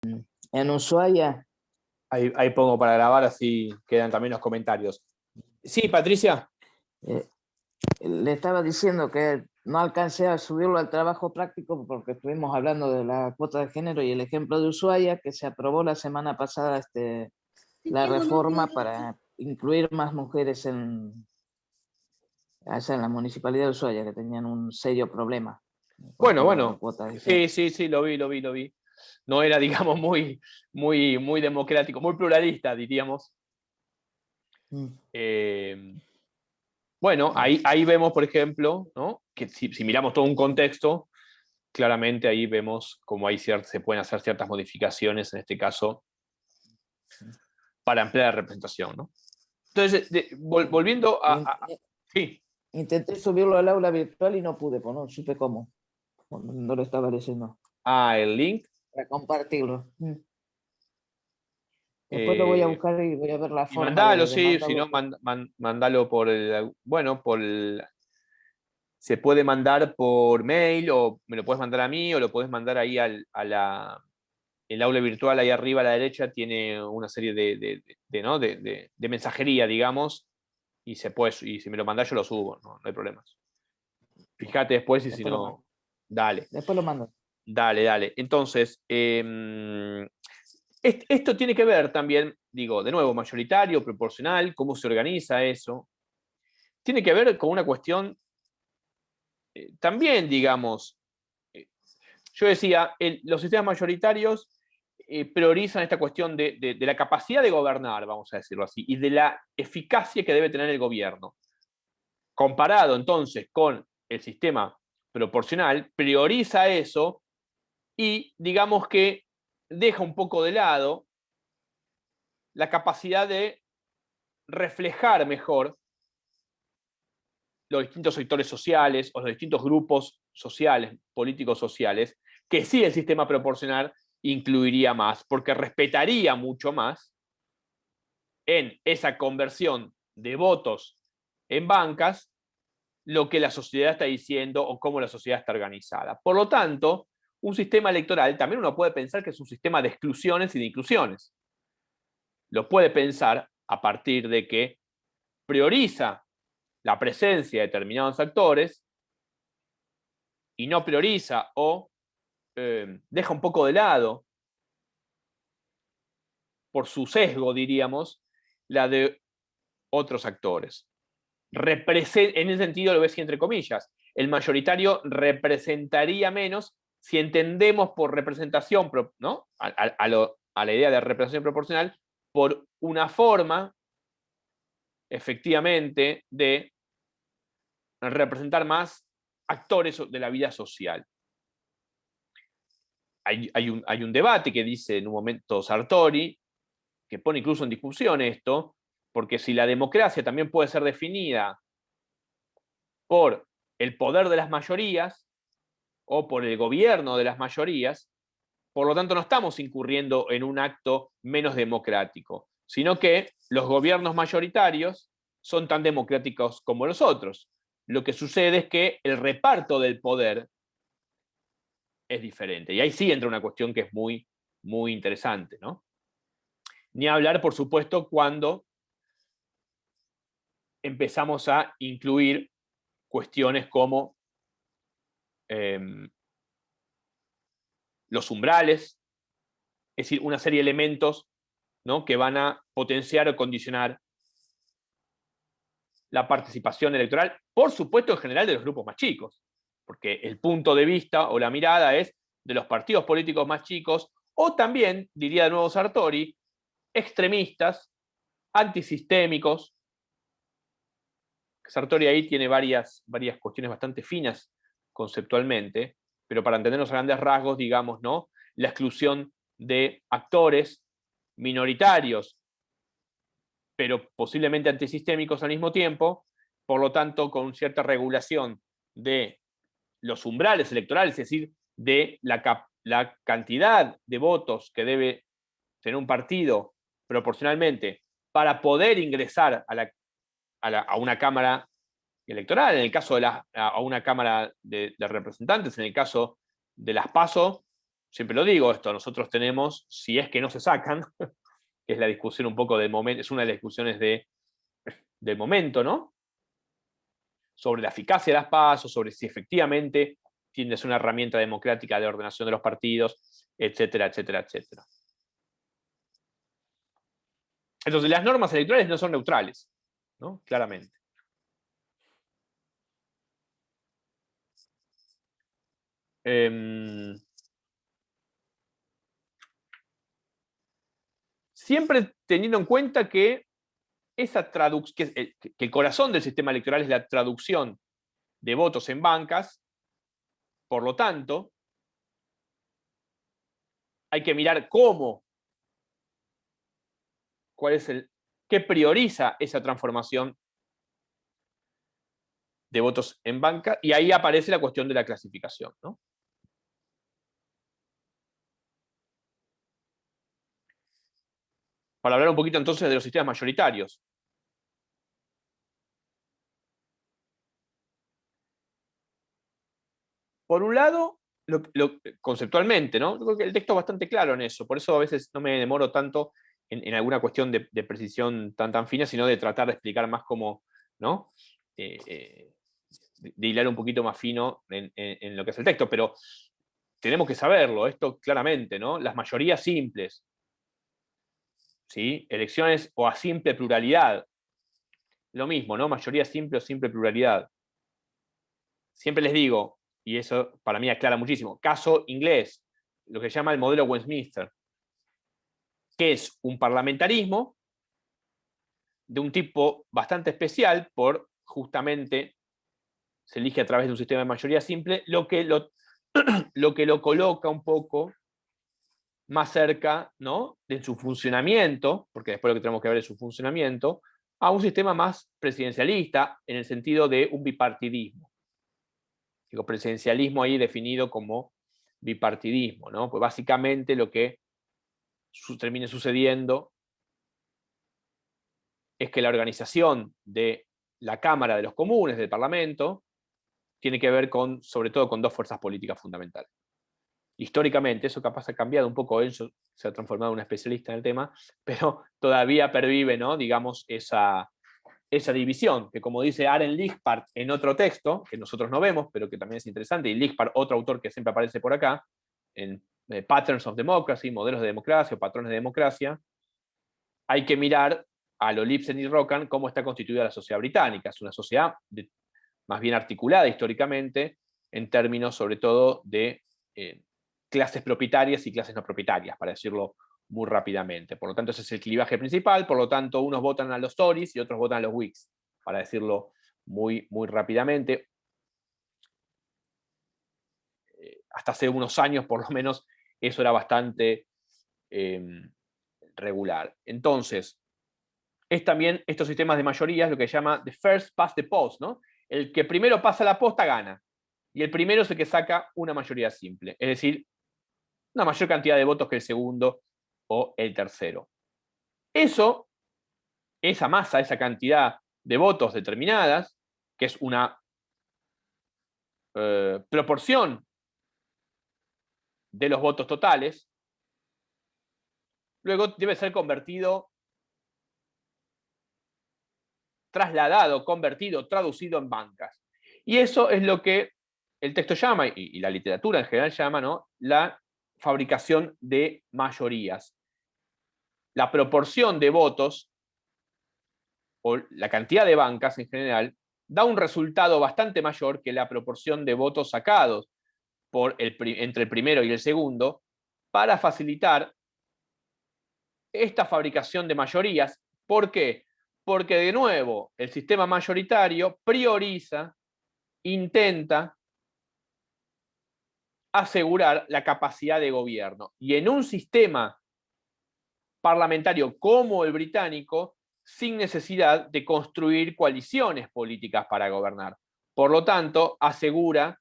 en Ushuaia. Ahí pongo para grabar, así quedan también los comentarios. Sí, Patricia. Le estaba diciendo que no alcancé a subirlo al trabajo práctico porque estuvimos hablando de la cuota de género y el ejemplo de Ushuaia, que se aprobó la semana pasada la reforma para incluir más mujeres allá en la municipalidad de Ushuaia, que tenían un serio problema. Bueno, sí, lo vi. No era, digamos, muy democrático, muy pluralista, diríamos. Bueno, ahí vemos, por ejemplo, ¿no? Que si miramos todo un contexto, claramente ahí vemos cómo se pueden hacer ciertas modificaciones, en este caso, para ampliar la representación, ¿no? Entonces, volviendo sí. Intenté subirlo al aula virtual y no pude, pues no supe cómo. No lo estaba leyendo. El link. Para compartirlo. Después lo voy a buscar y voy a ver la forma. Mandalo, sí, si no, mandalo por el. Bueno, se puede mandar por mail, o me lo puedes mandar a mí, o lo puedes mandar ahí el aula virtual, ahí arriba a la derecha, tiene una serie de mensajería, digamos, y si me lo mandás yo lo subo, no hay problemas. Fíjate después y si no, dale. Después lo mando. Dale. Entonces, esto tiene que ver también, digo, de nuevo, mayoritario, proporcional, cómo se organiza eso. Tiene que ver con una cuestión también, digamos, yo decía, los sistemas mayoritarios priorizan esta cuestión de la capacidad de gobernar, vamos a decirlo así, y de la eficacia que debe tener el gobierno. Comparado entonces con el sistema proporcional, prioriza eso y digamos que deja un poco de lado la capacidad de reflejar mejor los distintos sectores sociales o los distintos grupos sociales, políticos sociales, que sí el sistema proporcional incluiría más, porque respetaría mucho más en esa conversión de votos en bancas lo que la sociedad está diciendo o cómo la sociedad está organizada. Por lo tanto, un sistema electoral también uno puede pensar que es un sistema de exclusiones y de inclusiones. Lo puede pensar a partir de que prioriza la presencia de determinados actores y no prioriza o deja un poco de lado, por su sesgo, diríamos, la de otros actores. En ese sentido lo ves entre comillas. El mayoritario representaría menos si entendemos por representación, ¿no? a la idea de representación proporcional, por una forma, efectivamente, de representar más actores de la vida social. Hay un debate que dice en un momento Sartori, que pone incluso en discusión esto, porque si la democracia también puede ser definida por el poder de las mayorías o por el gobierno de las mayorías, por lo tanto no estamos incurriendo en un acto menos democrático, sino que los gobiernos mayoritarios son tan democráticos como los otros. Lo que sucede es que el reparto del poder es diferente. Y ahí sí entra una cuestión que es muy, muy interesante, ¿no? Ni hablar, por supuesto, cuando empezamos a incluir cuestiones como los umbrales, es decir, una serie de elementos, ¿no?, que van a potenciar o condicionar la participación electoral, por supuesto, en general de los grupos más chicos, porque el punto de vista o la mirada es de los partidos políticos más chicos, o también, diría de nuevo Sartori, extremistas, antisistémicos. Sartori ahí tiene varias cuestiones bastante finas conceptualmente, pero para entendernos a grandes rasgos, digamos, ¿no?, la exclusión de actores minoritarios, pero posiblemente antisistémicos al mismo tiempo, por lo tanto, con cierta regulación de los umbrales electorales, es decir, de la cantidad de votos que debe tener un partido proporcionalmente para poder ingresar a una cámara electoral, en el caso a una cámara de representantes, en el caso de las PASO, siempre lo digo esto, nosotros tenemos, si es que no se sacan, que es la discusión un poco del momento, es una de las discusiones del momento, ¿no? Sobre la eficacia de las PASO, sobre si efectivamente tiende a ser una herramienta democrática de ordenación de los partidos, etcétera, etcétera, etcétera. Entonces, las normas electorales no son neutrales, ¿no? Claramente. Siempre teniendo en cuenta que que el corazón del sistema electoral es la traducción de votos en bancas, por lo tanto, hay que mirar qué prioriza esa transformación de votos en banca, y ahí aparece la cuestión de la clasificación, ¿no? Para hablar un poquito entonces de los sistemas mayoritarios. Por un lado, conceptualmente, ¿no? Yo creo que el texto es bastante claro en eso, por eso a veces no me demoro tanto en alguna cuestión de precisión tan fina, sino de tratar de explicar más cómo, ¿no? De hilar un poquito más fino en lo que es el texto, pero tenemos que saberlo, esto claramente, ¿no? Las mayorías simples, ¿sí? Elecciones o a simple pluralidad, lo mismo, ¿no? Mayoría simple o simple pluralidad. Siempre les digo, y eso para mí aclara muchísimo, caso inglés, lo que se llama el modelo Westminster, que es un parlamentarismo de un tipo bastante especial, por justamente se elige a través de un sistema de mayoría simple, lo que lo coloca un poco más cerca, ¿no?, de su funcionamiento, porque después lo que tenemos que ver es su funcionamiento, a un sistema más presidencialista, en el sentido de un bipartidismo. Digo, presidencialismo ahí definido como bipartidismo, ¿no? Pues básicamente lo que termine sucediendo es que la organización de la Cámara de los Comunes, del Parlamento, tiene que ver sobre todo con dos fuerzas políticas fundamentales. Históricamente, eso capaz ha cambiado un poco, él se ha transformado en un especialista en el tema, pero todavía pervive, ¿no?, digamos, esa división, que como dice Aren Lichtbart en otro texto, que nosotros no vemos, pero que también es interesante, y Lichtbart, otro autor que siempre aparece por acá, en Patterns of Democracy, modelos de democracia o patrones de democracia, hay que mirar a lo Lipsen y Rockan cómo está constituida la sociedad británica. Es una sociedad más bien articulada históricamente, en términos sobre todo de clases propietarias y clases no propietarias, para decirlo muy rápidamente. Por lo tanto, ese es el clivaje principal, por lo tanto, unos votan a los Tories y otros votan a los Whigs, para decirlo muy rápidamente. Hasta hace unos años, por lo menos, eso era bastante regular. Entonces, es también estos sistemas de mayorías lo que se llama the first past the post, ¿no? El que primero pasa la posta gana, y el primero es el que saca una mayoría simple, es decir, una mayor cantidad de votos que el segundo o el tercero. Esa masa, esa cantidad de votos determinadas, que es una proporción de los votos totales, luego debe ser trasladado, convertido, traducido en bancas. Y eso es lo que el texto llama, y la literatura en general llama, ¿no?, la fabricación de mayorías. La proporción de votos, o la cantidad de bancas en general, da un resultado bastante mayor que la proporción de votos sacados entre el primero y el segundo, para facilitar esta fabricación de mayorías. ¿Por qué? Porque, de nuevo, el sistema mayoritario prioriza, intenta asegurar la capacidad de gobierno. Y en un sistema parlamentario como el británico, sin necesidad de construir coaliciones políticas para gobernar. Por lo tanto, asegura,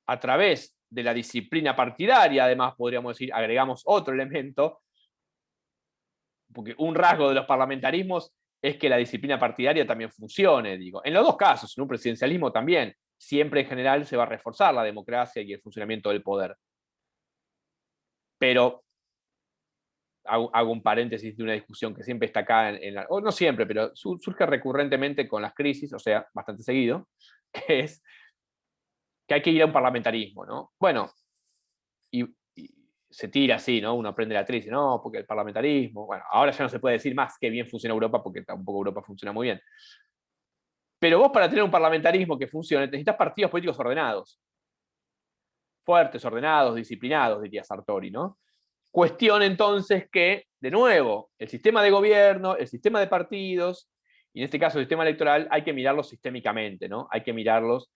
a través de la disciplina partidaria, además podríamos decir, agregamos otro elemento, porque un rasgo de los parlamentarismos es que la disciplina partidaria también funcione, digo. En los dos casos, en un presidencialismo también, siempre en general se va a reforzar la democracia y el funcionamiento del poder. Pero hago un paréntesis de una discusión que siempre está acá, o no siempre, pero surge recurrentemente con las crisis, o sea, bastante seguido, que es que hay que ir a un parlamentarismo, ¿no? Bueno, y se tira así, ¿no? Uno aprende la crisis, no, porque el parlamentarismo, bueno, ahora ya no se puede decir más que bien funciona Europa, porque tampoco Europa funciona muy bien. Pero vos, para tener un parlamentarismo que funcione, necesitas partidos políticos ordenados. Fuertes, ordenados, disciplinados, diría Sartori, ¿no? Cuestión entonces que, de nuevo, el sistema de gobierno, el sistema de partidos, y en este caso el sistema electoral, hay que mirarlos sistémicamente, ¿no? Hay que mirarlos,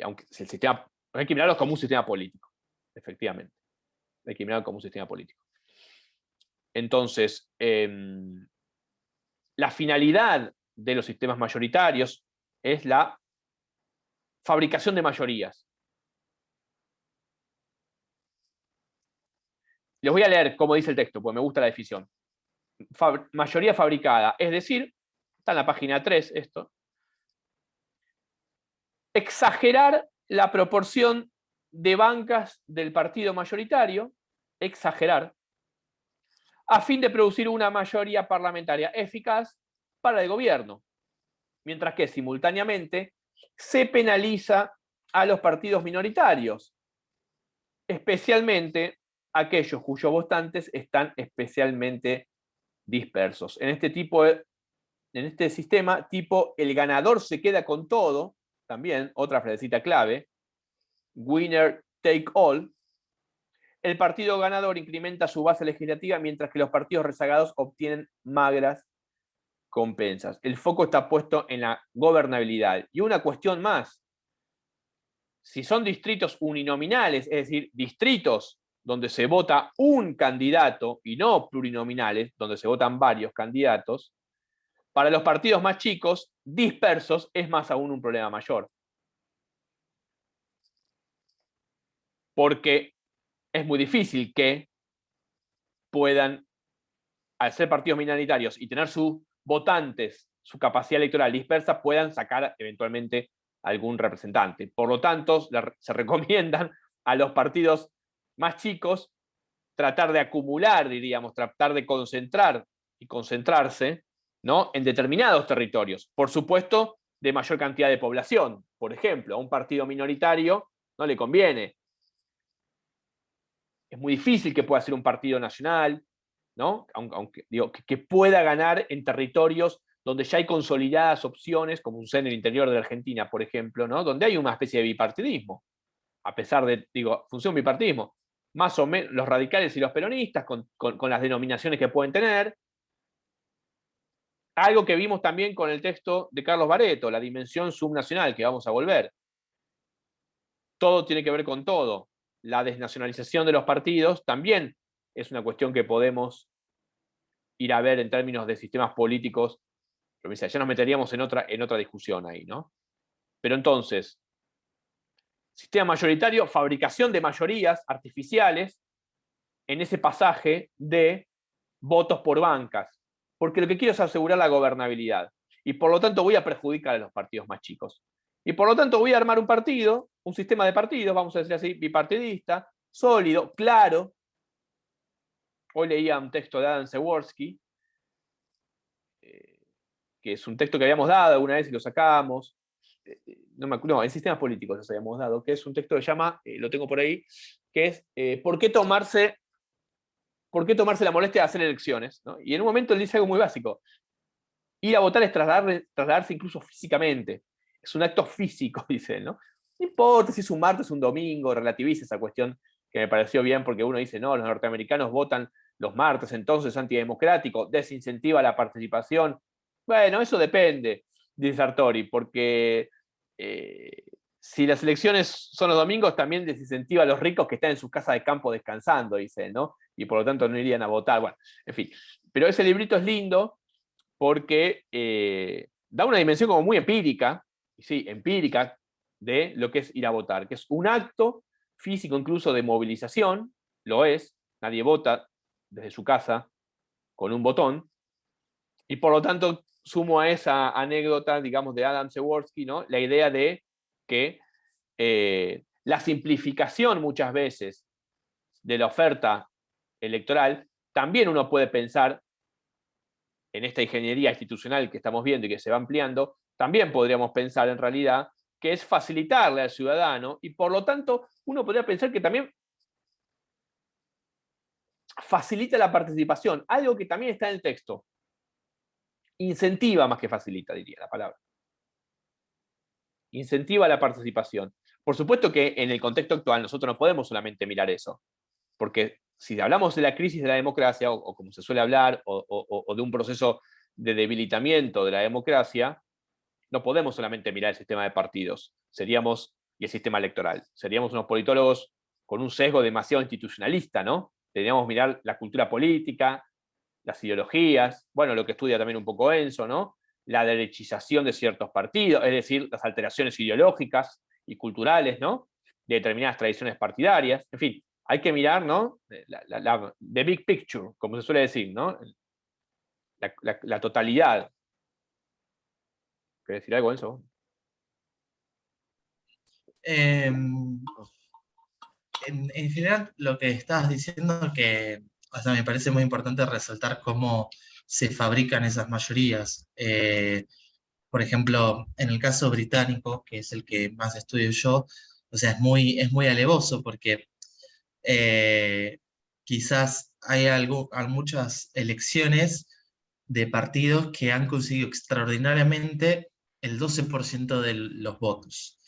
aunque el sistema, hay que mirarlos como un sistema político, efectivamente. Hay que mirarlo como un sistema político. Entonces, la finalidad de los sistemas mayoritarios es la fabricación de mayorías. Les voy a leer cómo dice el texto, porque me gusta la definición. Mayoría fabricada, es decir, está en la página 3 esto, exagerar la proporción de bancas del partido mayoritario, exagerar, a fin de producir una mayoría parlamentaria eficaz para el gobierno, mientras que simultáneamente se penaliza a los partidos minoritarios, especialmente aquellos cuyos votantes están especialmente dispersos. En este sistema, tipo el ganador se queda con todo, también otra frasecita clave, winner take all, el partido ganador incrementa su base legislativa mientras que los partidos rezagados obtienen magras compensas. El foco está puesto en la gobernabilidad. Y una cuestión más, si son distritos uninominales, es decir, distritos donde se vota un candidato y no plurinominales, donde se votan varios candidatos, para los partidos más chicos, dispersos, es más aún un problema mayor. Porque es muy difícil que puedan, al ser partidos minoritarios y tener sus votantes, su capacidad electoral dispersa, puedan sacar eventualmente algún representante. Por lo tanto, se recomiendan a los partidos más chicos tratar de acumular, diríamos, tratar de concentrar y concentrarse, ¿no?, en determinados territorios. Por supuesto, de mayor cantidad de población. Por ejemplo, a un partido minoritario no le conviene. Es muy difícil que pueda ser un partido nacional, ¿no? Aunque digo, que pueda ganar en territorios donde ya hay consolidadas opciones, como sucede en el interior de la Argentina, por ejemplo, ¿no?, donde hay una especie de bipartidismo. A pesar de, funciona un bipartidismo. Más o menos los radicales y los peronistas, con las denominaciones que pueden tener. Algo que vimos también con el texto de Carlos Baretto, la dimensión subnacional, que vamos a volver. Todo tiene que ver con todo. La desnacionalización de los partidos también es una cuestión que podemos ir a ver en términos de sistemas políticos. Pero ya nos meteríamos en otra discusión ahí, ¿no? Pero entonces, sistema mayoritario, fabricación de mayorías artificiales en ese pasaje de votos por bancas, porque lo que quiero es asegurar la gobernabilidad, y por lo tanto voy a perjudicar a los partidos más chicos. Y por lo tanto voy a armar un partido, un sistema de partidos, vamos a decir así, bipartidista, sólido, claro. Hoy leía un texto de Adam Przeworski, que es un texto que habíamos dado alguna vez y lo sacamos, no, en sistemas políticos los habíamos dado, que es un texto que se llama, lo tengo por ahí, que es ¿por qué tomarse la molestia de hacer elecciones? ¿No? Y en un momento él dice algo muy básico. Ir a votar es trasladarse incluso físicamente. Es un acto físico, dice él, ¿no? No importa si es un martes o un domingo, relativiza esa cuestión que me pareció bien, porque uno dice, no, los norteamericanos votan los martes, entonces antidemocrático, desincentiva la participación. Bueno, eso depende, dice Sartori, porque si las elecciones son los domingos, también desincentiva a los ricos que están en sus casas de campo descansando, dice él, ¿no? Y por lo tanto no irían a votar. Bueno, en fin. Pero ese librito es lindo porque da una dimensión como muy empírica, sí, empírica, de lo que es ir a votar, que es un acto físico incluso de movilización, lo es, nadie vota desde su casa con un botón, y por lo tanto sumo a esa anécdota, digamos, de Adam Przeworski, ¿no?, la idea de que la simplificación muchas veces de la oferta electoral, también uno puede pensar en esta ingeniería institucional que estamos viendo y que se va ampliando, también podríamos pensar en realidad que es facilitarle al ciudadano y por lo tanto uno podría pensar que también facilita la participación, algo que también está en el texto. Incentiva más que facilita, diría la palabra. Incentiva la participación. Por supuesto que en el contexto actual nosotros no podemos solamente mirar eso, porque si hablamos de la crisis de la democracia, o como se suele hablar, o de un proceso de debilitamiento de la democracia, no podemos solamente mirar el sistema de partidos, y el sistema electoral. Seríamos unos politólogos con un sesgo demasiado institucionalista, ¿no? Tendríamos que mirar la cultura política, las ideologías, bueno, lo que estudia también un poco Enzo, ¿no? La derechización de ciertos partidos, es decir, las alteraciones ideológicas y culturales, ¿no? De determinadas tradiciones partidarias, en fin, hay que mirar, ¿no? The big picture, como se suele decir, ¿no? La totalidad. ¿Querés decir algo, Enzo? En general, lo que estabas diciendo, que o sea, me parece muy importante resaltar cómo se fabrican esas mayorías. Por ejemplo, en el caso británico, que es el que más estudio yo, o sea, es muy alevoso porque quizás hay muchas elecciones de partidos que han conseguido extraordinariamente el 12% de los votos.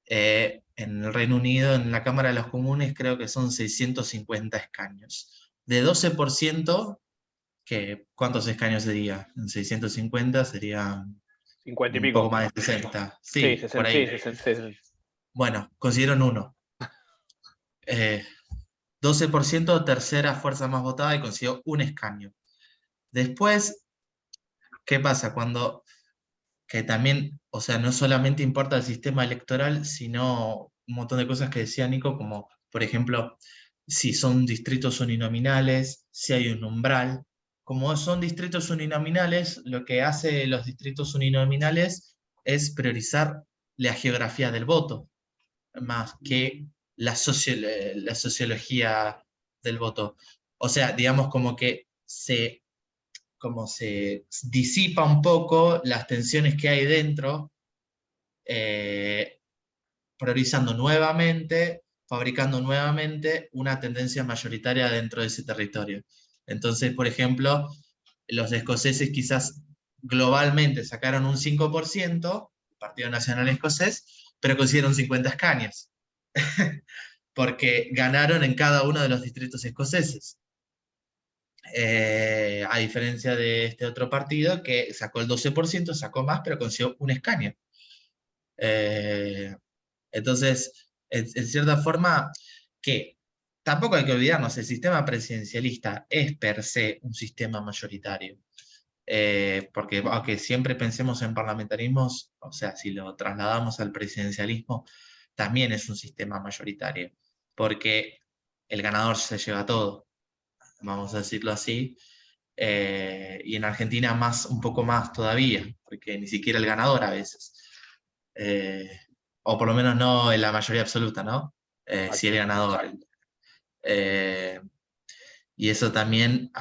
En el Reino Unido, en la Cámara de los Comunes, creo que son 650 escaños. De 12%, ¿cuántos escaños sería? En 650 serían 50 y un poco pico. más de 60. Sí, Sí, 60, por ahí. sí, 60. Bueno, consiguieron uno. 12%, tercera fuerza más votada y consiguió un escaño. Después, ¿qué pasa? Que también, o sea, no solamente importa el sistema electoral, sino un montón de cosas que decía Nico, como por ejemplo, si son distritos uninominales, si hay un umbral. Como son distritos uninominales, lo que hace los distritos uninominales es priorizar la geografía del voto, más que la sociología del voto. O sea, digamos como se disipa un poco las tensiones que hay dentro, eh, priorizando nuevamente, fabricando nuevamente una tendencia mayoritaria dentro de ese territorio. Entonces, por ejemplo, los escoceses quizás globalmente sacaron un 5%, el Partido Nacional Escocés, pero consiguieron 50 escaños, porque ganaron en cada uno de los distritos escoceses. A diferencia de este otro partido que sacó el 12%, sacó más, pero consiguió un escaño. Entonces, en cierta forma, que tampoco hay que olvidarnos, el sistema presidencialista es per se un sistema mayoritario. Porque aunque siempre pensemos en parlamentarismos, o sea, si lo trasladamos al presidencialismo, también es un sistema mayoritario, porque el ganador se lleva todo, vamos a decirlo así, y en Argentina un poco más todavía, porque ni siquiera el ganador a veces. O por lo menos no en la mayoría absoluta, ¿no? Sí el ganador. Y eso también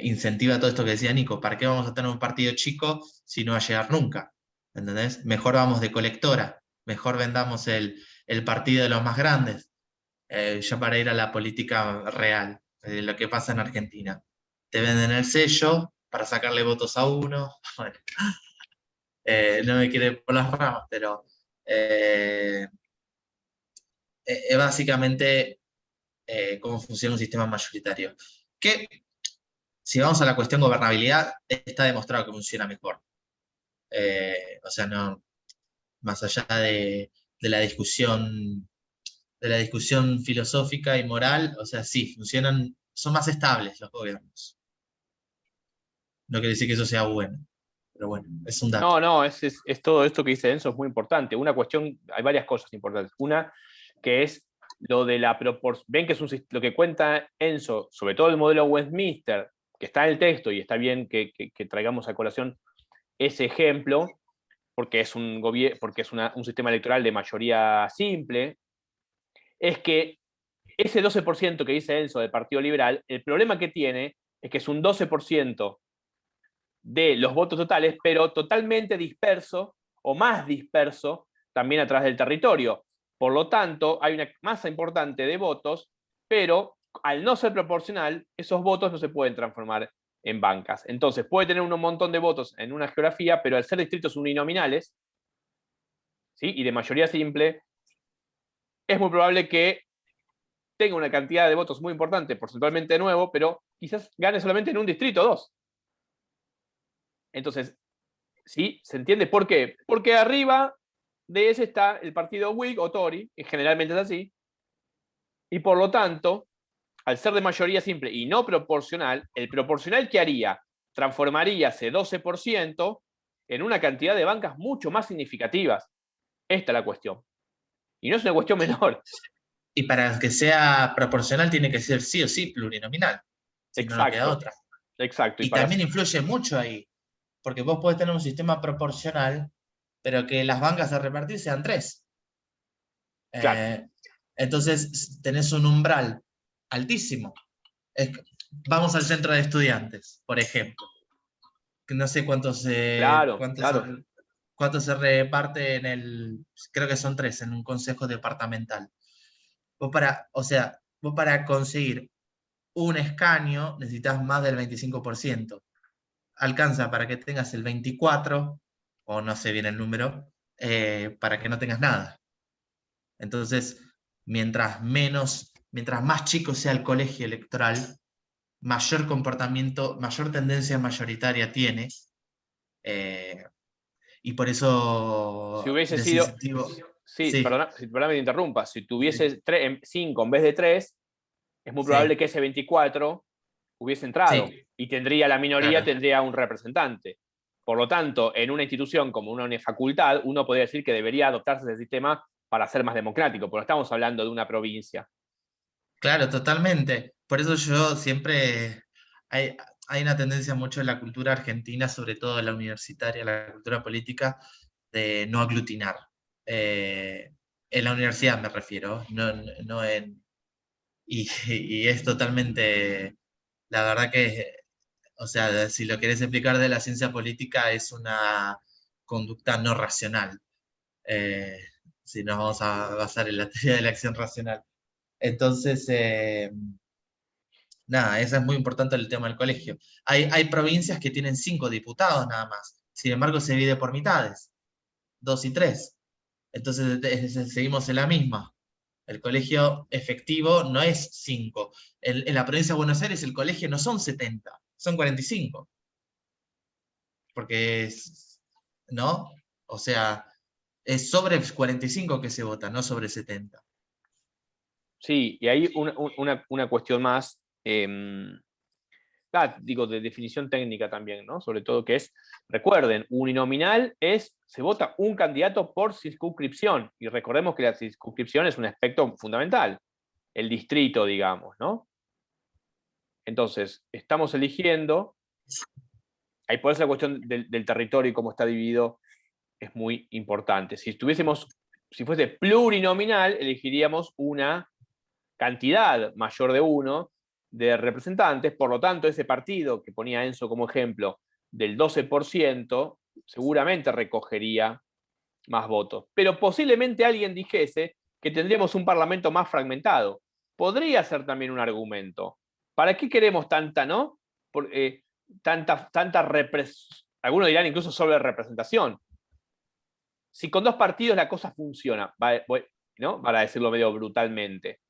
incentiva todo esto que decía Nico. ¿Para qué vamos a tener un partido chico si no va a llegar nunca? ¿Entendés? Mejor vamos de colectora, mejor vendamos el partido de los más grandes, ya para ir a la política real, lo que pasa en Argentina. Te venden el sello para sacarle votos a uno. Bueno, no me quiero ir por las ramas, pero básicamente cómo funciona un sistema mayoritario. Que, si vamos a la cuestión gobernabilidad, está demostrado que funciona mejor. O sea, no, más allá de la discusión filosófica y moral, o sea, sí, son más estables los gobiernos. No quiere decir que eso sea bueno, pero bueno, es un dato. No, es todo esto que dice Enzo, es muy importante. Una cuestión, hay varias cosas importantes. Una, que es lo de la proporción. Ven que es lo que cuenta Enzo, sobre todo el modelo Westminster, que está en el texto y está bien que traigamos a colación ese ejemplo, porque es un sistema electoral de mayoría simple, es que ese 12% que dice Enzo del Partido Liberal, el problema que tiene es que es un 12% de los votos totales, pero totalmente disperso, o más disperso, también a través del territorio. Por lo tanto, hay una masa importante de votos, pero al no ser proporcional, esos votos no se pueden transformar en bancas. Entonces, puede tener un montón de votos en una geografía, pero al ser distritos uninominales, ¿sí? Y de mayoría simple, es muy probable que tenga una cantidad de votos muy importante, porcentualmente de nuevo, pero quizás gane solamente en un distrito o dos. Entonces, ¿sí? ¿Se entiende por qué? Porque arriba de ese está el partido Whig o Tory, y generalmente es así, y por lo tanto, al ser de mayoría simple y no proporcional, el proporcional que haría transformaría ese 12% en una cantidad de bancas mucho más significativas. Esta es la cuestión. Y no es una cuestión menor. Y para que sea proporcional tiene que ser sí o sí plurinominal, si no, no queda Exacto, otra. exacto. Y también influye mucho ahí, porque vos podés tener un sistema proporcional, pero que las bancas a repartir sean 3. Claro. Entonces tenés un umbral altísimo. Vamos al centro de estudiantes, por ejemplo. Que no sé Claro, claro. cuántos se reparte en el, creo que son 3, en un consejo departamental. Vos para conseguir un escaño necesitas más del 25%. Alcanza para que tengas el 24%, o no sé bien el número, para que no tengas nada. Entonces, mientras más chico sea el colegio electoral, mayor comportamiento, mayor tendencia mayoritaria tiene, y por Si eso hubiese sido. desincentivo. Sí, Sí, perdona, me interrumpa. Si sí, tuviese 5 en vez de 3, es muy probable sí, que ese 24 hubiese entrado sí, y tendría la minoría, claro. tendría un representante. Por lo tanto, en una institución como una facultad, uno podría decir que debería adoptarse ese sistema para ser más democrático, porque estamos hablando de una provincia. Claro, totalmente. Por eso yo siempre hay una tendencia mucho en la cultura argentina, sobre todo en la universitaria, la cultura política, de no aglutinar. En la universidad me refiero, no en. Y es totalmente, la verdad que, o sea, si lo querés explicar de la ciencia política, es una conducta no racional. eh, si nos vamos a basar en la teoría de la acción racional. Entonces, nada, eso es muy importante el tema del colegio. Hay provincias que tienen 5 diputados nada más. Sin embargo, se divide por mitades, 2 y 3. Entonces, seguimos en la misma. El colegio efectivo no es 5. En la provincia de Buenos Aires el colegio no son 70, son 45. Porque es, ¿no? O sea, es sobre 45 que se vota, no sobre 70. Sí, y hay una cuestión más, digo, de definición técnica también, ¿no? Sobre todo que es, recuerden, uninominal se vota un candidato por circunscripción, y recordemos que la circunscripción es un aspecto fundamental, el distrito, digamos, ¿no? Entonces, estamos eligiendo, ahí por eso la cuestión del territorio y cómo está dividido es muy importante. Si fuese plurinominal, elegiríamos una cantidad mayor de uno de representantes, por lo tanto, ese partido que ponía Enzo como ejemplo del 12%, seguramente recogería más votos. Pero posiblemente alguien dijese que tendríamos un parlamento más fragmentado. Podría ser también un argumento. ¿Para qué queremos tanta, no? Algunos dirán incluso sobre representación. Si con 2 partidos la cosa funciona, ¿no? Para decirlo medio brutalmente.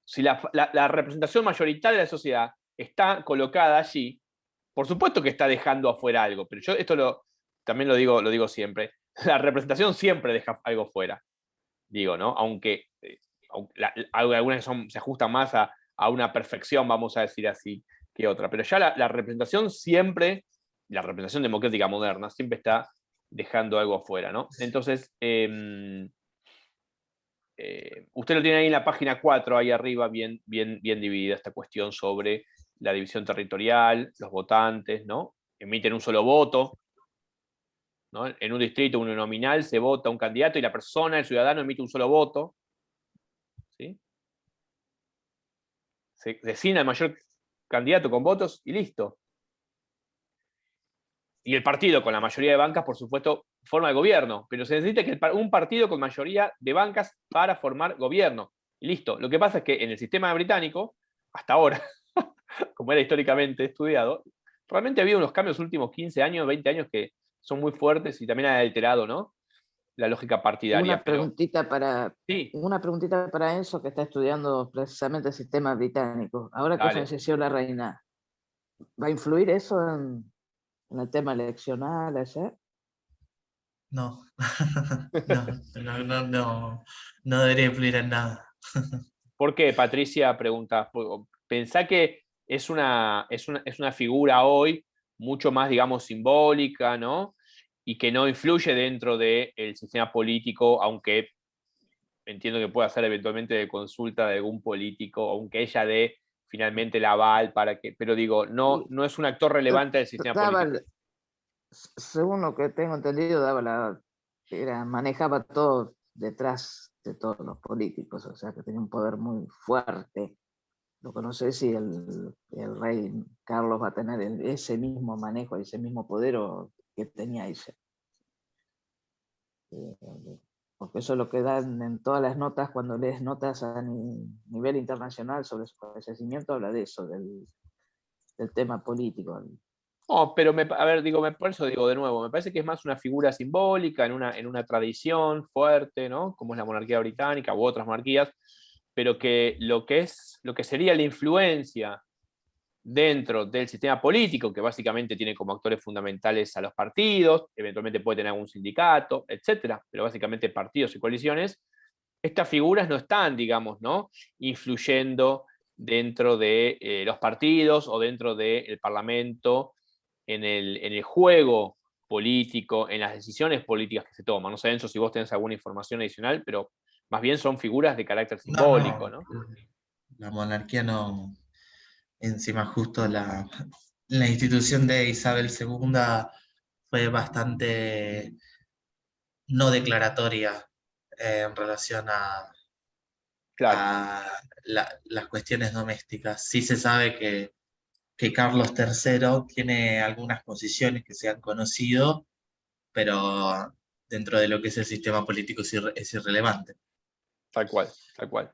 Si la representación mayoritaria de la sociedad está colocada allí, por supuesto que está dejando afuera algo, pero yo esto también lo digo siempre. La representación siempre deja algo fuera, digo, ¿no? Aunque algunas se ajustan más a una perfección, vamos a decir así, que otra. Pero ya la representación siempre, la representación democrática moderna, siempre está dejando algo afuera, ¿no? Entonces, usted lo tiene ahí en la página 4, ahí arriba, bien dividida esta cuestión sobre la división territorial, los votantes, ¿no? Emiten un solo voto, ¿no? En un distrito uninominal se vota un candidato y la persona, el ciudadano, emite un solo voto, ¿sí? Se designa el mayor candidato con votos y listo. Y el partido con la mayoría de bancas, por supuesto, forma el gobierno, pero se necesita que un partido con mayoría de bancas para formar gobierno. Y listo. Lo que pasa es que en el sistema británico, hasta ahora, como era históricamente estudiado, realmente ha habido unos cambios en los últimos 15 años, 20 años que son muy fuertes y también han alterado, ¿no?, la lógica partidaria. Una preguntita Sí, para Enzo, que está estudiando precisamente el sistema británico. Ahora que dale. falleció la reina, ¿va a influir eso en el tema eleccional ese? No. No debería influir en nada. ¿Por qué, Patricia? Pregunta. Pensá que es una figura hoy mucho más, digamos, simbólica, ¿no? Y que no influye dentro del sistema político, aunque entiendo que pueda ser eventualmente de consulta de algún político, aunque ella dé finalmente el aval para que. Pero digo, no es un actor relevante del sistema político. Según lo que tengo entendido, manejaba todo detrás de todos los políticos, o sea que tenía un poder muy fuerte. Lo que no sé si el rey Carlos va a tener ese mismo manejo, ese mismo poder que tenía ella. Porque eso es lo que dan en todas las notas, cuando lees notas a nivel internacional sobre su fallecimiento, habla de eso, del tema político. No, pero a ver, por eso digo de nuevo, me parece que es más una figura simbólica en una tradición fuerte, ¿no?, como es la monarquía británica u otras monarquías, pero que lo que sería la influencia dentro del sistema político, que básicamente tiene como actores fundamentales a los partidos, eventualmente puede tener algún sindicato, etcétera, pero básicamente partidos y coaliciones, estas figuras no están, digamos, ¿no?, influyendo dentro de los partidos o dentro del Parlamento, en el juego político, en las decisiones políticas que se toman. No sé, Enzo, si vos tenés alguna información adicional, pero más bien son figuras de carácter simbólico, ¿no? La monarquía no. Encima justo la institución de Isabel II fue bastante no declaratoria en relación Claro. a las cuestiones domésticas. Sí se sabe que Carlos III tiene algunas posiciones que se han conocido, pero dentro de lo que es el sistema político es irrelevante. Tal cual, tal cual.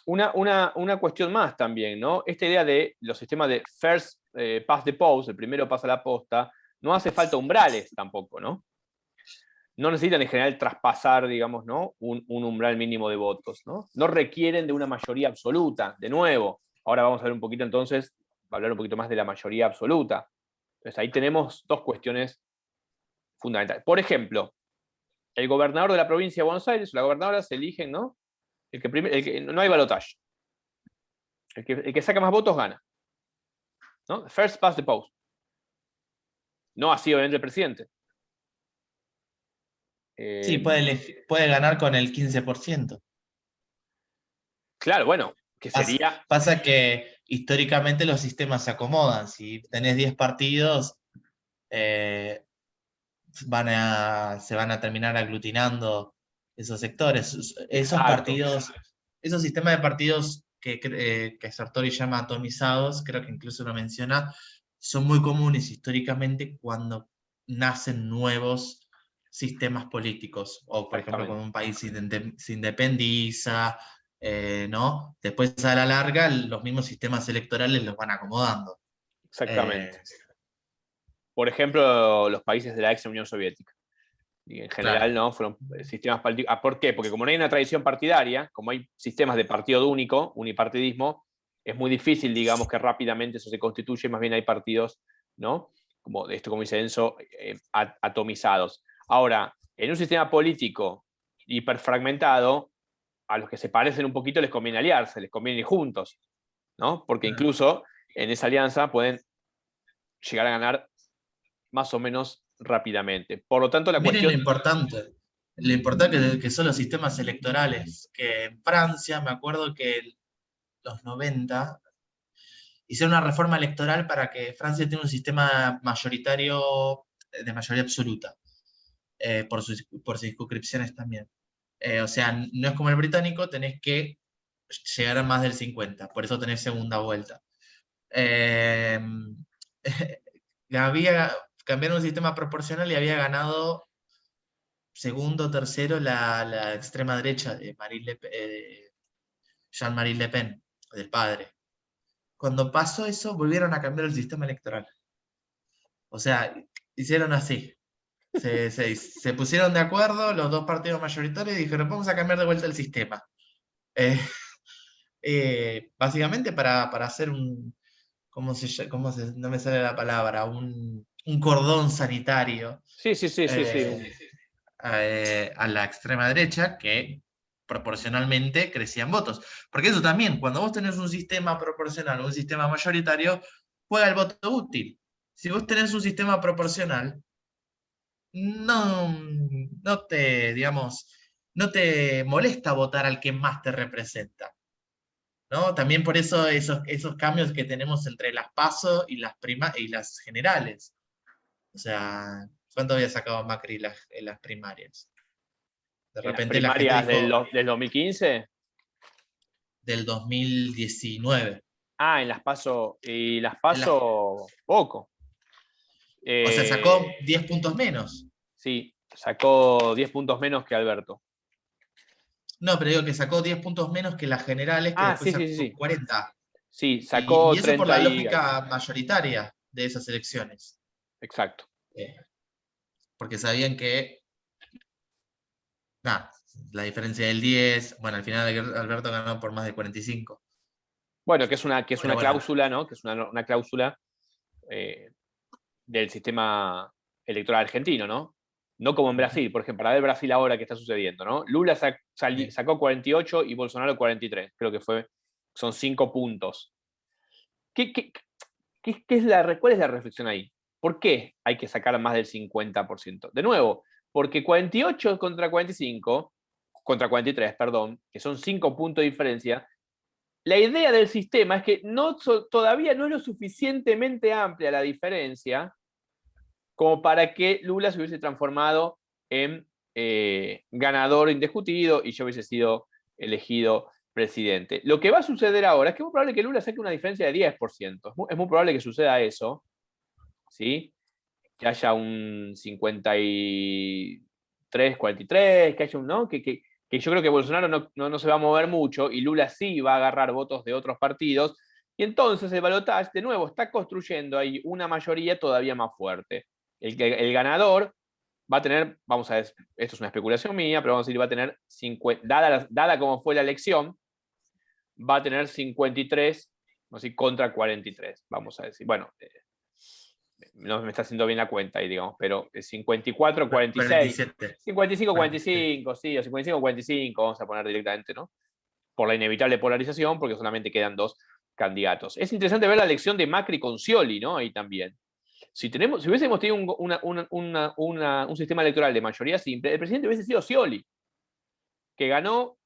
Una cuestión más también, ¿no? Esta idea de los sistemas de first past the post, el primero pasa la posta, no hace falta umbrales tampoco, ¿no? No necesitan en general traspasar, digamos, ¿no?, un umbral mínimo de votos, ¿no? No requieren de una mayoría absoluta, de nuevo. Ahora vamos a ver un poquito entonces, hablar un poquito más de la mayoría absoluta. Entonces ahí tenemos dos cuestiones fundamentales. Por ejemplo, el gobernador de la provincia de Buenos Aires, la gobernadora, se eligen, ¿no? No hay balotaje. El que saca más votos gana, ¿no? First past the post. No así, obviamente, el presidente. Sí, puede ganar con el 15%. Claro, bueno, que sería. Pasa que históricamente los sistemas se acomodan. Si tenés 10 partidos, se van a terminar aglutinando esos sectores. Esos partidos, esos sistemas de partidos que Sartori llama atomizados, creo que incluso lo menciona, son muy comunes históricamente cuando nacen nuevos sistemas políticos, o por ejemplo cuando un país se independiza, ¿no? Después a la larga los mismos sistemas electorales los van acomodando. Exactamente. Por ejemplo, los países de la ex Unión Soviética. Y en general, ¿no? Fueron sistemas políticos. ¿Por qué? Porque como no hay una tradición partidaria, como hay sistemas de partido único, unipartidismo, es muy difícil, digamos, que rápidamente eso se constituye, más bien hay partidos, ¿no?, como dice Enzo, atomizados. Ahora, en un sistema político hiperfragmentado, a los que se parecen un poquito les conviene aliarse, les conviene ir juntos, ¿no? Porque incluso en esa alianza pueden llegar a ganar más o menos rápidamente. Por lo tanto, la Miren cuestión. lo importante que son los sistemas electorales, que en Francia, me acuerdo que en los 90 hicieron una reforma electoral para que Francia tenga un sistema mayoritario de mayoría absoluta, por circunscripciones también. O sea, no es como el británico, tenés que llegar a más del 50%, por eso tenés segunda vuelta. Cambiaron un sistema proporcional y había ganado segundo, tercero la extrema derecha de Jean-Marie Le Pen, del padre. Cuando pasó eso, volvieron a cambiar el sistema electoral. O sea, hicieron así. Se pusieron de acuerdo los dos partidos mayoritarios y dijeron, vamos a cambiar de vuelta el sistema. Básicamente para hacer un, no me sale la palabra, un cordón sanitario Sí, sí, sí, sí, sí. a la extrema derecha que proporcionalmente crecían votos. Porque eso también, cuando vos tenés un sistema proporcional o un sistema mayoritario, juega el voto útil. Si vos tenés un sistema proporcional, no te, digamos, no te molesta votar al que más te representa, ¿no? También por eso esos cambios que tenemos entre las PASO y las generales. O sea, ¿cuánto había sacado Macri en las primarias? De ¿En las repente la gente primarias dijo del 2015? del 2019. Ah, en las PASO. Y las En las- PASO, poco. o sea, sacó 10 puntos menos. Sí, sacó 10 puntos menos que Alberto. No, pero digo que sacó 10 puntos menos que las generales, que Ah, después sí, sí, sí, sacó sí. 40. Sí, Y sacó eso por 30 la y algo. lógica mayoritaria de esas elecciones. Exacto. Porque sabían que, nada, la diferencia del 10, bueno, al final Alberto ganó por más de 45. Bueno, que es Pero una bueno, cláusula, ¿no? Que es una cláusula del sistema electoral argentino, ¿no? No como en Brasil, por ejemplo, para ver Brasil ahora que está sucediendo, ¿no? Lula sacó 48 y Bolsonaro 43, creo que son 5 puntos. ¿Cuál es la reflexión ahí? ¿Por qué hay que sacar más del 50%? De nuevo, porque 48 contra 45, contra 43, perdón, que son 5 puntos de diferencia, la idea del sistema es que todavía no es lo suficientemente amplia la diferencia como para que Lula se hubiese transformado en ganador indiscutido y yo hubiese sido elegido presidente. Lo que va a suceder ahora es que es muy probable que Lula saque una diferencia de 10%. Es muy probable que suceda eso, ¿sí? Que haya un 53, 43, que haya un, ¿no? Que yo creo que Bolsonaro no se va a mover mucho y Lula sí va a agarrar votos de otros partidos. Y entonces el balotaje, de nuevo, está construyendo ahí una mayoría todavía más fuerte. El ganador va a tener, vamos a ver, esto es una especulación mía, pero vamos a decir, va a tener, dada como fue la elección, va a tener 53, no sé, contra 43, vamos a decir. Bueno, no me está haciendo bien la cuenta ahí, digamos, pero 54, 46, 47. 55, 45, sí, o 55, 45, vamos a poner directamente, ¿no? Por la inevitable polarización, porque solamente quedan 2 candidatos. Es interesante ver la elección de Macri con Scioli, ¿no? Ahí también. Si hubiésemos tenido un sistema electoral de mayoría simple, el presidente hubiese sido Scioli, que ganó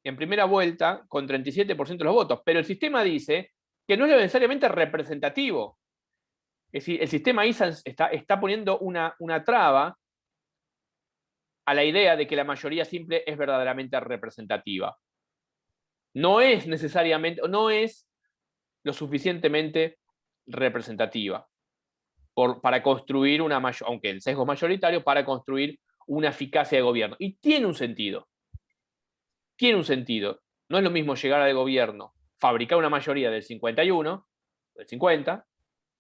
en primera vuelta con 37% de los votos, pero el sistema dice que no es necesariamente representativo. Es decir, el sistema ahí está poniendo una traba a la idea de que la mayoría simple es verdaderamente representativa. No es necesariamente, no es lo suficientemente representativa para construir una mayor, aunque el sesgo es mayoritario, para construir una eficacia de gobierno. Y tiene un sentido. Tiene un sentido. No es lo mismo llegar al gobierno, fabricar una mayoría del 51, del 50,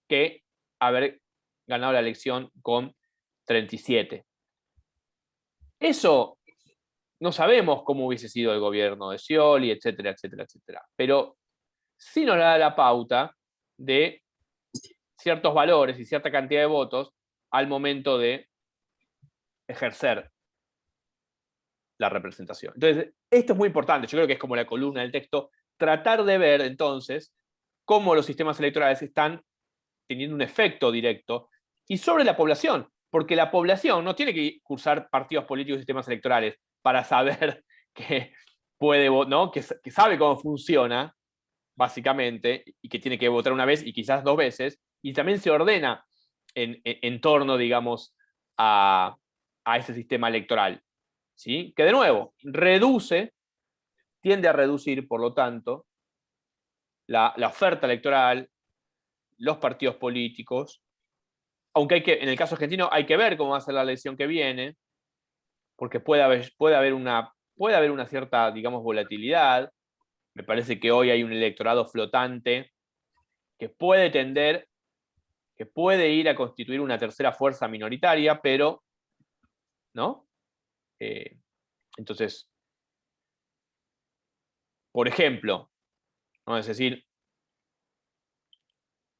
que haber ganado la elección con 37. Eso no sabemos cómo hubiese sido el gobierno de Scioli, etcétera, etcétera, etcétera. Pero sí nos da la pauta de ciertos valores y cierta cantidad de votos al momento de ejercer la representación. Entonces, esto es muy importante. Yo creo que es como la columna del texto, tratar de ver entonces cómo los sistemas electorales están teniendo un efecto directo y sobre la población, porque la población no tiene que cursar partidos políticos y sistemas electorales para saber que puede, ¿no? que sabe cómo funciona, básicamente, y que tiene que votar una vez y quizás 2 veces, y también se ordena en torno, digamos, a ese sistema electoral. ¿Sí? Que de nuevo, reduce tiende a reducir, por lo tanto, la oferta electoral, los partidos políticos, aunque en el caso argentino hay que ver cómo va a ser la elección que viene, porque puede haber una cierta, digamos, volatilidad. Me parece que hoy hay un electorado flotante que puede ir a constituir una tercera fuerza minoritaria, pero, ¿no? Entonces, por ejemplo, vamos a decir,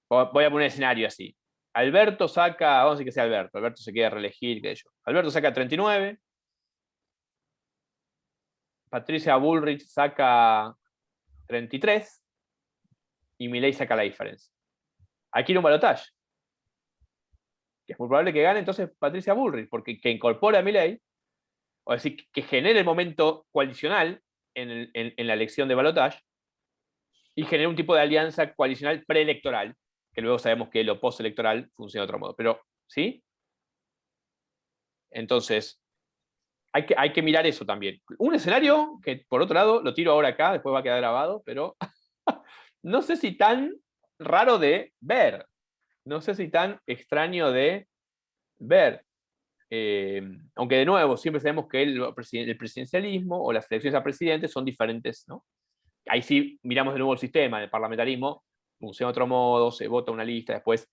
voy a poner un escenario así. Alberto saca, vamos a decir que sea Alberto se quiere reelegir, qué sé yo. Alberto saca 39, Patricia Bullrich saca 33 y Milei saca la diferencia. Aquí ir un balotaje. Que es muy probable que gane entonces Patricia Bullrich, porque que incorpore a Milei, o decir, que genere el momento coalicional en la elección de balotaje y genere un tipo de alianza coalicional preelectoral, que luego sabemos que lo postelectoral funciona de otro modo. Pero, ¿sí? Entonces, hay que mirar eso también. Un escenario que, por otro lado, lo tiro ahora acá, después va a quedar grabado, pero no sé si tan raro de ver. No sé si tan extraño de ver. Aunque de nuevo, siempre sabemos que el presidencialismo o las elecciones a presidente son diferentes, ¿no? Ahí sí miramos de nuevo el sistema, el parlamentarismo funciona de otro modo, se vota una lista después.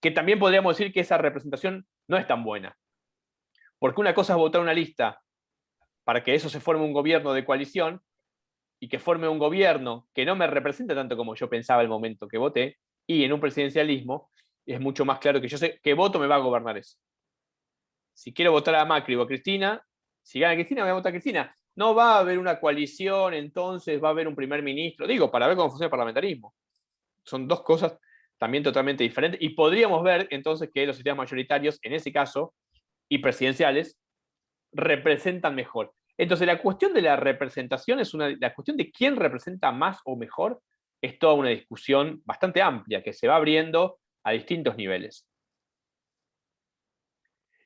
Que también podríamos decir que esa representación no es tan buena. Porque una cosa es votar una lista para que eso se forme un gobierno de coalición y que forme un gobierno que no me represente tanto como yo pensaba el momento que voté, y en un presidencialismo es mucho más claro que yo sé qué voto me va a gobernar eso. Si quiero votar a Macri o a Cristina, si gana Cristina, voy a votar a Cristina. No va a haber una coalición, entonces va a haber un primer ministro. Digo, para ver cómo funciona el parlamentarismo. Son dos cosas también totalmente diferentes. Y podríamos ver entonces que los sistemas mayoritarios, en ese caso, y presidenciales, representan mejor. Entonces, la cuestión de la representación la cuestión de quién representa más o mejor es toda una discusión bastante amplia que se va abriendo a distintos niveles.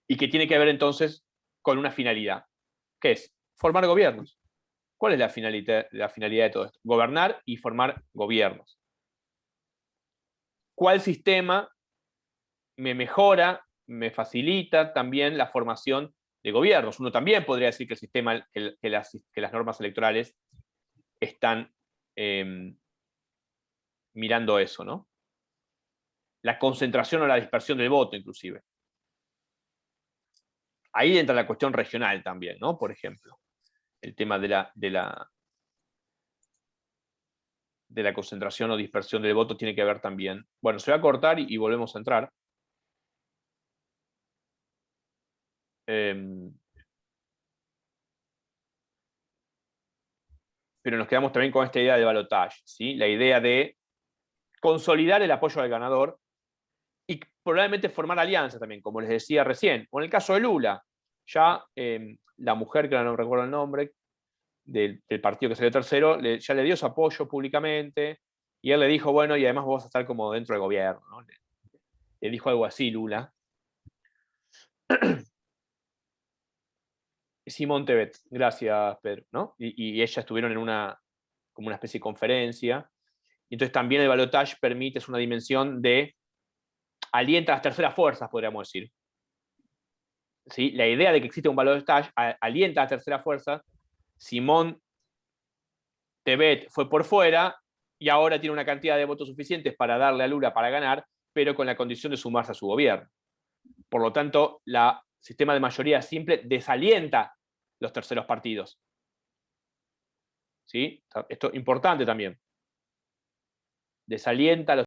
Y que tiene que ver entonces con una finalidad, que es formar gobiernos. ¿Cuál es la finalidad de todo esto? Gobernar y formar gobiernos. ¿Cuál sistema me mejora, me facilita también la formación de gobiernos? Uno también podría decir que el sistema, que las normas electorales están mirando eso, ¿no? La concentración o la dispersión del voto, inclusive. Ahí entra la cuestión regional también, ¿no? Por ejemplo, el tema de la concentración o dispersión del voto tiene que ver también. Bueno, se va a cortar y volvemos a entrar. Pero nos quedamos también con esta idea de balotaje, ¿sí? La idea de consolidar el apoyo al ganador y probablemente formar alianzas también, como les decía recién. O en el caso de Lula, ya la mujer, que no recuerdo el nombre, del partido que salió tercero, ya le dio su apoyo públicamente, y él le dijo, bueno, y además vos vas a estar como dentro del gobierno, ¿no? Le dijo algo así Lula. Simón Tebet, gracias Pedro, ¿no? Y ellas estuvieron en como una especie de conferencia. Entonces también el balotaje permite, es una dimensión de alienta a las terceras fuerzas, podríamos decir. ¿Sí? La idea de que existe un balotaje alienta a las terceras fuerzas. Simón Tebet fue por fuera y ahora tiene una cantidad de votos suficientes para darle a Lula para ganar, pero con la condición de sumarse a su gobierno. Por lo tanto, el sistema de mayoría simple desalienta los terceros partidos. ¿Sí? Esto es importante también. Desalienta a los